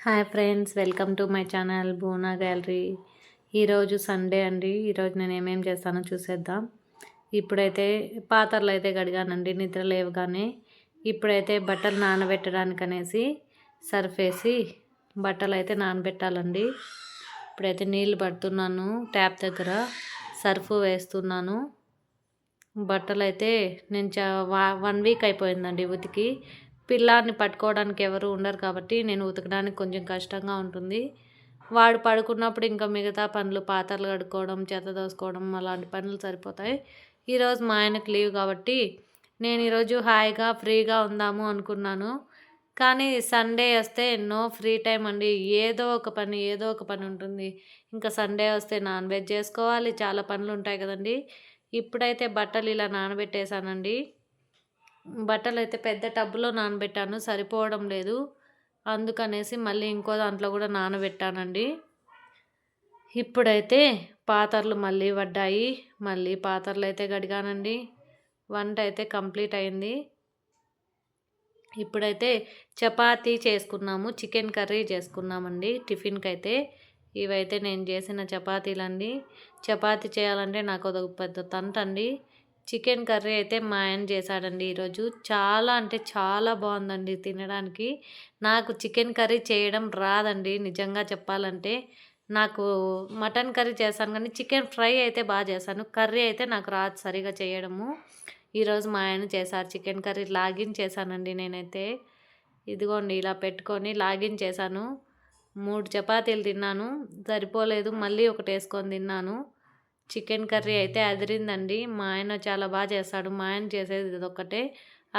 Hi friends, welcome to my channel బోనా gallery. ఈరోజు Sunday అండి. ఈరోజు నేను ఏమేం చేస్తానో చూసేద్దాం. ఇప్పుడైతే పాత్రలు అయితే కడిగానండి నిద్ర లేవగానే. ఇప్పుడైతే బట్టలు నానబెట్టడానికి అనేసి సర్ఫ్ వేసి బట్టలు అయితే నానబెట్టాలండి. ఇప్పుడైతే నీళ్ళు పడుతున్నాను, ట్యాప్ దగ్గర సర్ఫ్ వేస్తున్నాను. బట్టలు అయితే నేను 1 వీక్ అయిపోయిందండి ఉతికి. పిల్లాడిని పట్టుకోవడానికి ఎవరు ఉండరు కాబట్టి నేను ఉతకడానికి కొంచెం కష్టంగా ఉంటుంది. వాడు పడుకున్నప్పుడు ఇంకా మిగతా పనులు, పాత్రలు కడుక్కోవడం, చెత్త దోసుకోవడం అలాంటి పనులు సరిపోతాయి. ఈరోజు మా ఆయనకు లీవ్ కాబట్టి నేను ఈరోజు హాయిగా ఫ్రీగా ఉందాము అనుకున్నాను. కానీ సండే వస్తే నో ఫ్రీ టైం అండి. ఏదో ఒక పని ఉంటుంది. ఇంకా సండే వస్తే నాన్ వెజ్ చేసుకోవాలి, చాలా పనులు ఉంటాయి కదండి. ఇప్పుడైతే బట్టలు ఇలా నానబెట్టేశానండి. బట్టలు అయితే పెద్ద టబ్లో నానబెట్టాను, సరిపోవడం లేదు. అందుకనేసి మళ్ళీ ఇంకో దాంట్లో కూడా నానబెట్టానండి. ఇప్పుడైతే పాత్రలు మళ్ళీ పడ్డాయి. మళ్ళీ పాత్రలు అయితే కడిగానండి. వంట అయితే కంప్లీట్ అయింది. ఇప్పుడైతే చపాతీ చేసుకున్నాము, చికెన్ కర్రీ చేసుకున్నామండి టిఫిన్కి అయితే. ఇవైతే నేను చేసిన చపాతీలండి. చపాతీ చేయాలంటే నాకు అదొక పెద్ద తంట అండి. చికెన్ కర్రీ అయితే మా ఆయన చేశాడండి ఈరోజు. చాలా అంటే చాలా బాగుందండి తినడానికి. నాకు చికెన్ కర్రీ చేయడం రాదండి నిజంగా చెప్పాలంటే. నాకు మటన్ కర్రీ చేశాను కానీ చికెన్ ఫ్రై అయితే బాగా చేశాను. కర్రీ అయితే నాకు రాదు సరిగా చేయడము. ఈరోజు మా ఆయన చేశారు చికెన్ కర్రీ. లాగిన్ చేశానండి నేనైతే. ఇదిగోండి ఇలా పెట్టుకొని లాగిన్ చేశాను. 3 చపాతీలు తిన్నాను, సరిపోలేదు. మళ్ళీ ఒకటి వేసుకొని తిన్నాను. చికెన్ కర్రీ అయితే అదిరిందండి. మా ఆయన చాలా బాగా చేస్తాడు. మా ఆయన చేసేది ఇదొక్కటే.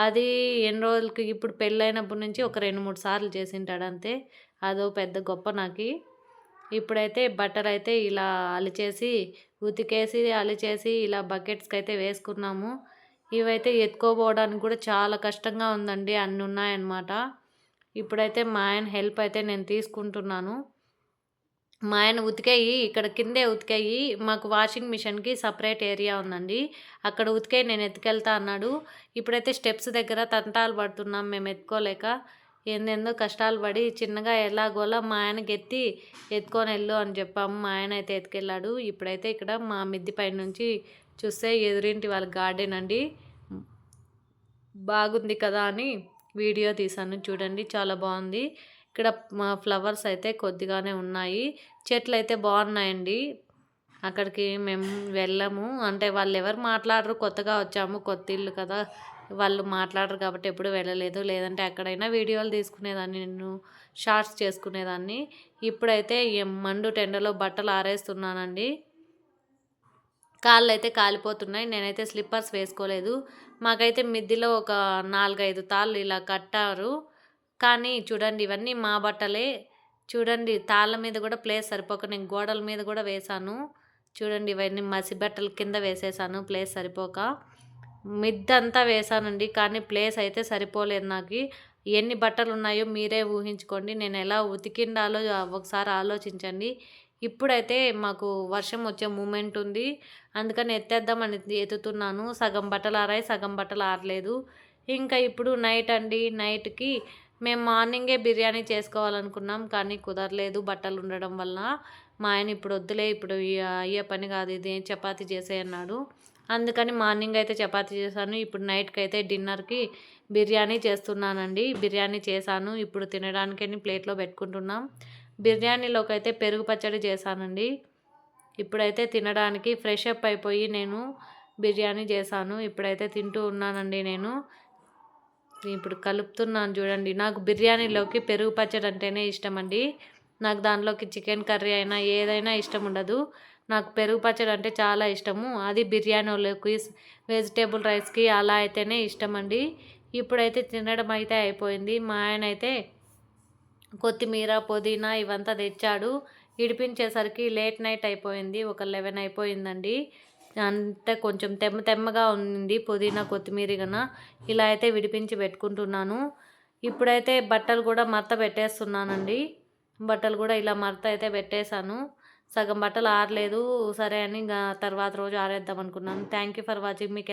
అది ఎన్ని రోజులకి, ఇప్పుడు పెళ్ళైనప్పటి నుంచి ఒక 2-3 సార్లు చేసింటాడు అంతే. అదో పెద్ద గొప్ప నాకు. ఇప్పుడైతే బట్టలు అయితే ఇలా ఉతికేసి అలిచేసి ఇలా బకెట్స్కి అయితే వేసుకున్నాము. ఇవైతే ఎత్తుకోపోవడానికి కూడా చాలా కష్టంగా ఉందండి, అన్నీ ఉన్నాయన్నమాట. ఇప్పుడైతే మా ఆయన హెల్ప్ అయితే నేను తీసుకుంటున్నాను. మా ఆయన ఉతికేయి ఇక్కడ కిందే ఉతికేయి, మాకు వాషింగ్ మిషన్కి సపరేట్ ఏరియా ఉందండి, అక్కడ ఉతికేయి నేను ఎత్తుకెళ్తా అన్నాడు. ఇప్పుడైతే స్టెప్స్ దగ్గర తంటాలు పడుతున్నాం మేము ఎత్తుకోలేక. ఏందేందో కష్టాలు పడి చిన్నగా ఎలాగోలా మా ఆయనకి ఎత్తుకొని వెళ్ళు అని చెప్పాము. మా ఆయన అయితే ఎత్తుకెళ్ళాడు. ఇప్పుడైతే ఇక్కడ మా మిద్ది పైన నుంచి చూస్తే ఎదురింటి వాళ్ళ గార్డెన్ అండి. బాగుంది కదా అని వీడియో తీశాను, చూడండి చాలా బాగుంది. ఇక్కడ మా ఫ్లవర్స్ అయితే కొద్దిగానే ఉన్నాయి. చెట్లు అయితే బాగున్నాయండి. అక్కడికి మేము వెళ్ళాము అంటే వాళ్ళు ఎవరు మాట్లాడరు, కొత్తగా వచ్చాము, కొత్త ఇల్లు కదా, వాళ్ళు మాట్లాడరు కాబట్టి ఎప్పుడు వెళ్ళలేదు. లేదంటే ఎక్కడైనా వీడియోలు తీసుకునేదాన్ని, నేను షార్ట్స్ చేసుకునేదాన్ని. ఇప్పుడైతే మండు టెండలో బట్టలు ఆరేస్తున్నానండి. కాళ్ళు అయితే కాలిపోతున్నాయి. నేనైతే స్లిప్పర్స్ వేసుకోలేదు. మాకైతే మిద్దిలో ఒక 4-5 తాళ్ళు ఇలా కట్టారు. కానీ చూడండి ఇవన్నీ మా బట్టలే. చూడండి తాళ్ళ మీద కూడా ప్లేస్ సరిపోక నేను గోడల మీద కూడా వేశాను. చూడండి ఇవన్నీ మసి బట్టల కింద వేసేసాను ప్లేస్ సరిపోక. మిద్దంతా వేశానండి కానీ ప్లేస్ అయితే సరిపోలేదు నాకు. ఎన్ని బట్టలు ఉన్నాయో మీరే ఊహించుకోండి. నేను ఎలా ఉతికిండాలో ఒకసారి ఆలోచించండి. ఇప్పుడైతే మాకు వర్షం వచ్చే మూమెంట్ ఉంది, అందుకని ఎత్తేద్దామని ఎత్తుతున్నాను. సగం బట్టలు ఆరాయి, సగం బట్టలు ఆరలేదు. ఇంకా ఇప్పుడు నైట్ అండి. నైట్కి మేము మార్నింగే బిర్యానీ చేసుకోవాలనుకున్నాం కానీ కుదరలేదు బట్టలు ఉండడం వల్ల. మా ఆయన ఇప్పుడు వద్దులే, ఇప్పుడు అయ్యే పని కాదు ఇది, చపాతీ చేసేయన్నాడు. అందుకని మార్నింగ్ అయితే చపాతీ చేశాను. ఇప్పుడు నైట్కి అయితే డిన్నర్కి బిర్యానీ చేస్తున్నానండి. బిర్యానీ చేశాను, ఇప్పుడు తినడానికని ప్లేట్లో పెట్టుకుంటున్నాం. బిర్యానీలోకి అయితే పెరుగు పచ్చడి చేశానండి. ఇప్పుడైతే తినడానికి ఫ్రెష్ అప్ అయిపోయి నేను బిర్యానీ చేశాను. ఇప్పుడైతే తింటూ ఉన్నానండి. నేను ఇప్పుడు కలుపుతున్నాను చూడండి. నాకు బిర్యానీలోకి పెరుగు పచ్చడి అంటేనే ఇష్టం అండి. నాకు దానిలోకి చికెన్ కర్రీ అయినా ఏదైనా ఇష్టం ఉండదు. నాకు పెరుగు పచ్చడి అంటే చాలా ఇష్టము. అది బిర్యానీలోకి, వెజిటేబుల్ రైస్కి అలా అయితేనే ఇష్టం అండి. ఇప్పుడైతే తినడం అయితే అయిపోయింది. మా ఆయన అయితే కొత్తిమీర, పుదీనా ఇవంతా తెచ్చాడు. ఇడిపించేసరికి లేట్ నైట్ అయిపోయింది, ఒక 11 అయిపోయిందండి. అంతే కొంచెం తెమ్మగా ఉంది పుదీనా, కొత్తిమీర గన. ఇలా అయితే విడిపించి పెట్టుకుంటున్నాను. ఇప్పుడైతే బట్టలు కూడా మడత పెట్టేస్తున్నానండి. బట్టలు కూడా ఇలా మడత అయితే పెట్టేశాను. సగం బట్టలు ఆరలేదు, సరే అని ఇంకా తర్వాత రోజు ఆరేద్దాం అనుకున్నాను. Thank you for watching. మీకు